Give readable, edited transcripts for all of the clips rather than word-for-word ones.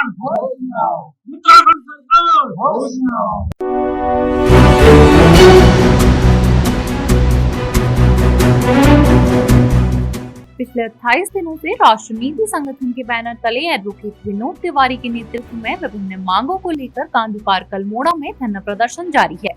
उत्तराखंड सरकार पिछले 28 दिनों से राष्ट्र नीति संगठन के बैनर तले एडवोकेट विनोद तिवारी के नेतृत्व में विभिन्न मांगों को लेकर गांधी पार्क अल्मोड़ा में धरना प्रदर्शन जारी है।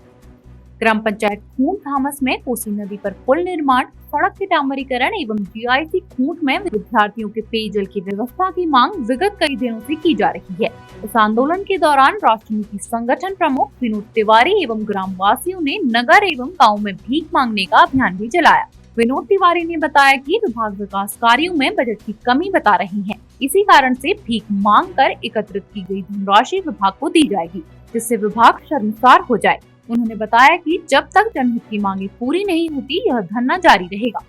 ग्राम पंचायत खूंट धामस में कोसी नदी पर पुल निर्माण, सड़क के डामरीकरण एवं जीआईसी खूंट में विद्यार्थियों के पेयजल की व्यवस्था की मांग विगत कई दिनों से की जा रही है। इस आंदोलन के दौरान राष्ट्र नीति संगठन प्रमुख विनोद तिवारी एवं ग्रामवासियों ने नगर एवं गाँव में भीख मांगने का अभियान भी चलाया। विनोद तिवारी ने बताया कि विभाग विकास कार्यों में बजट की कमी बता रही है, इसी कारण से भीख मांग कर एकत्रित की गई धनराशि विभाग को दी जाएगी, जिससे विभाग शर्मसार हो जाए। उन्होंने बताया कि जब तक जनहित की मांगे पूरी नहीं होती, यह धरना जारी रहेगा।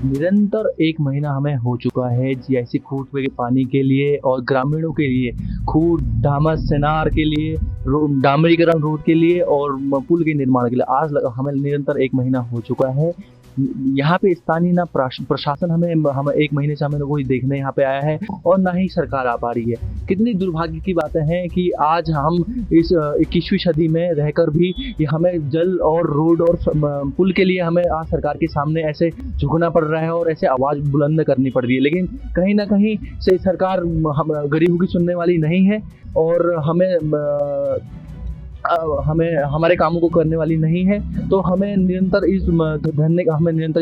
निरंतर 1 महीना हमें हो चुका है जीआईसी खूंट के पानी के लिए और ग्रामीणों के लिए, खूंट धामस सेनार के लिए, डामरीकरण रोड के लिए और पुल के निर्माण के लिए आज हमें निरंतर 1 महीना हो चुका है। यहाँ पे स्थानीय ना प्रशासन हमें 1 महीने से हमें कोई देखने यहाँ पे आया है और ना ही सरकार आ पा रही है। कितनी दुर्भाग्य की बातें हैं कि आज हम इस 21वीं सदी में रहकर भी हमें जल और रोड और पुल के लिए हमें आज सरकार के सामने ऐसे झुकना पड़ रहा है और ऐसे आवाज़ बुलंद करनी पड़ रही है। लेकिन कहीं ना कहीं से सरकार गरीबों की सुनने वाली नहीं है और हमें हमारे कामों को करने वाली नहीं है। तो हमें निरंतर इस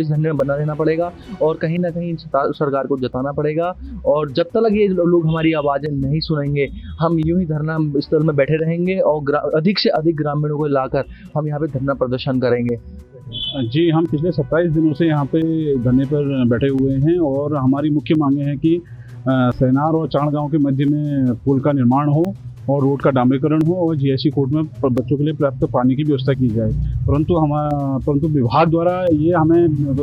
धरने में बना रहना पड़ेगा और कहीं ना कहीं सरकार को जताना पड़ेगा। और जब तक ये लोग हमारी आवाज़ें नहीं सुनेंगे, हम यूं ही धरना स्थल में बैठे रहेंगे और अधिक से अधिक ग्रामीणों को लाकर हम यहाँ पे धरना प्रदर्शन करेंगे। जी, हम पिछले 27 दिनों से यहाँ पे धरने पर बैठे हुए हैं और हमारी मुख्य मांगे हैं कि सेनार और चाण गाँव के मध्य में पुल का निर्माण हो और रोड का डामरीकरण हो और जीआईसी खूंट में बच्चों के लिए पर्याप्त पानी की व्यवस्था की जाए। परंतु विभाग द्वारा ये हमें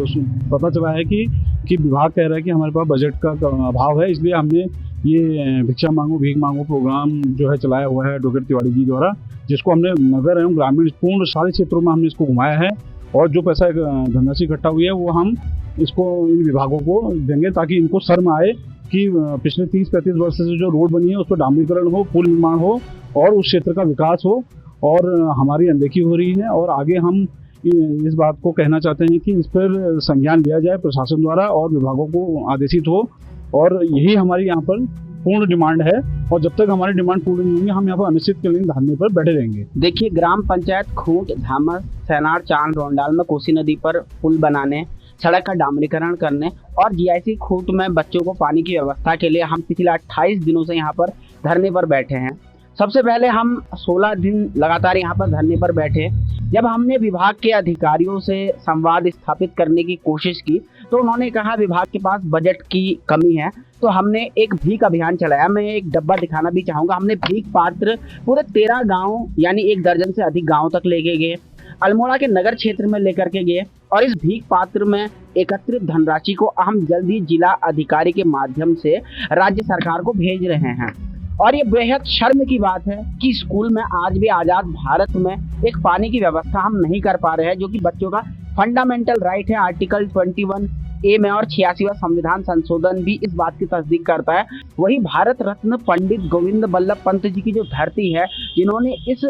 पता चला है कि विभाग कह रहा है कि हमारे पास बजट का अभाव है, इसलिए हमने ये भीख मांगो प्रोग्राम जो है चलाया हुआ है एडवोकेट तिवारी जी द्वारा, जिसको हमने नगर एवं ग्रामीण पूर्ण सारे क्षेत्रों में हमने इसको घुमाया है और जो पैसा धनराशि इकट्ठा हुई है वो हम इसको इन विभागों को देंगे ताकि इनको शर्म आए कि पिछले 30-35 वर्ष से जो रोड बनी है उस पर डामरीकरण हो, पुल निर्माण हो और उस क्षेत्र का विकास हो और हमारी अनदेखी हो रही है। और आगे हम इस बात को कहना चाहते हैं कि इस पर संज्ञान लिया जाए प्रशासन द्वारा और विभागों को आदेशित हो और यही हमारी यहाँ पर पूर्ण डिमांड है। और जब तक हमारी डिमांड पूरी नहीं होगी हम यहाँ पर अनिश्चितकालीन धरने पर बैठे रहेंगे। देखिए, ग्राम पंचायत खूंट धामस सेनार चाण रोंडाल में कोसी नदी पर पुल बनाने, सड़क का डामरीकरण करने और जीआईसी खूंट में बच्चों को पानी की व्यवस्था के लिए हम पिछले 28 दिनों से यहाँ पर धरने पर बैठे हैं। सबसे पहले हम 16 दिन लगातार यहाँ पर धरने पर बैठे। जब हमने विभाग के अधिकारियों से संवाद स्थापित करने की कोशिश की तो उन्होंने कहा विभाग के पास बजट की कमी है। तो हमने एक भीख अभियान चलाया। मैं एक डब्बा दिखाना भी चाहूँगा। हमने भीख पात्र पूरे 13 गाँव यानी 1 दर्जन से अधिक गाँव तक लेके गए, अल्मोड़ा के नगर क्षेत्र में लेकर के गए और इस भीख पात्र में एकत्रित धनराशि को हम जल्द ही जिला अधिकारी के माध्यम से राज्य सरकार को भेज रहे हैं। और ये बेहद शर्म की बात है कि स्कूल में आज भी आजाद भारत में एक पानी की व्यवस्था हम नहीं कर पा रहे हैं, जो कि बच्चों का फंडामेंटल राइट है। आर्टिकल 21A में और 86वां संविधान संशोधन भी इस बात की तस्दीक करता है। वही भारत रत्न पंडित गोविंद बल्लभ पंत जी की जो धरती है, जिन्होंने इस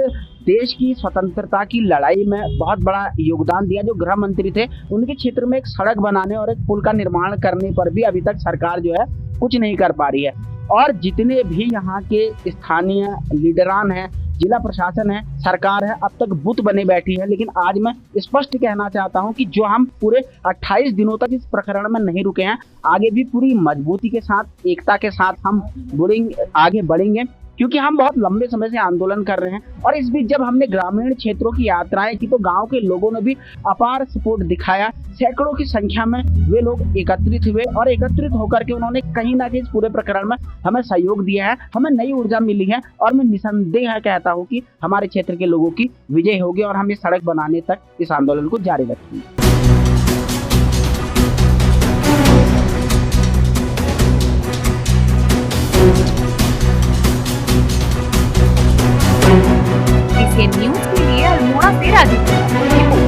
देश की स्वतंत्रता की लड़ाई में बहुत बड़ा योगदान दिया, जो गृह मंत्री थे, उनके क्षेत्र में एक सड़क बनाने और एक पुल का निर्माण करने पर भी अभी तक सरकार जो है कुछ नहीं कर पा रही है। और जितने भी यहाँ के स्थानीय लीडरान हैं, जिला प्रशासन है, सरकार है, अब तक बुत बने बैठी है। लेकिन आज मैं स्पष्ट कहना चाहता हूँ कि जो हम पूरे 28 दिनों तक इस प्रकरण में नहीं रुके हैं, आगे भी पूरी मजबूती के साथ, एकता के साथ हम आगे बढ़ेंगे, क्योंकि हम बहुत लंबे समय से आंदोलन कर रहे हैं। और इस बीच जब हमने ग्रामीण क्षेत्रों की यात्राएं की तो गांव के लोगों ने भी अपार सपोर्ट दिखाया। सैकड़ों की संख्या में वे लोग एकत्रित हुए और एकत्रित होकर के उन्होंने कहीं ना कहीं इस पूरे प्रकरण में हमें सहयोग दिया है, हमें नई ऊर्जा मिली है। और मैं निसंदेह कहता हूँ कि हमारे क्षेत्र के लोगों की विजय होगी और हम ये सड़क बनाने तक इस आंदोलन को जारी रखेंगे। न्यूज़ के लिए अल्मोड़ा से राजू।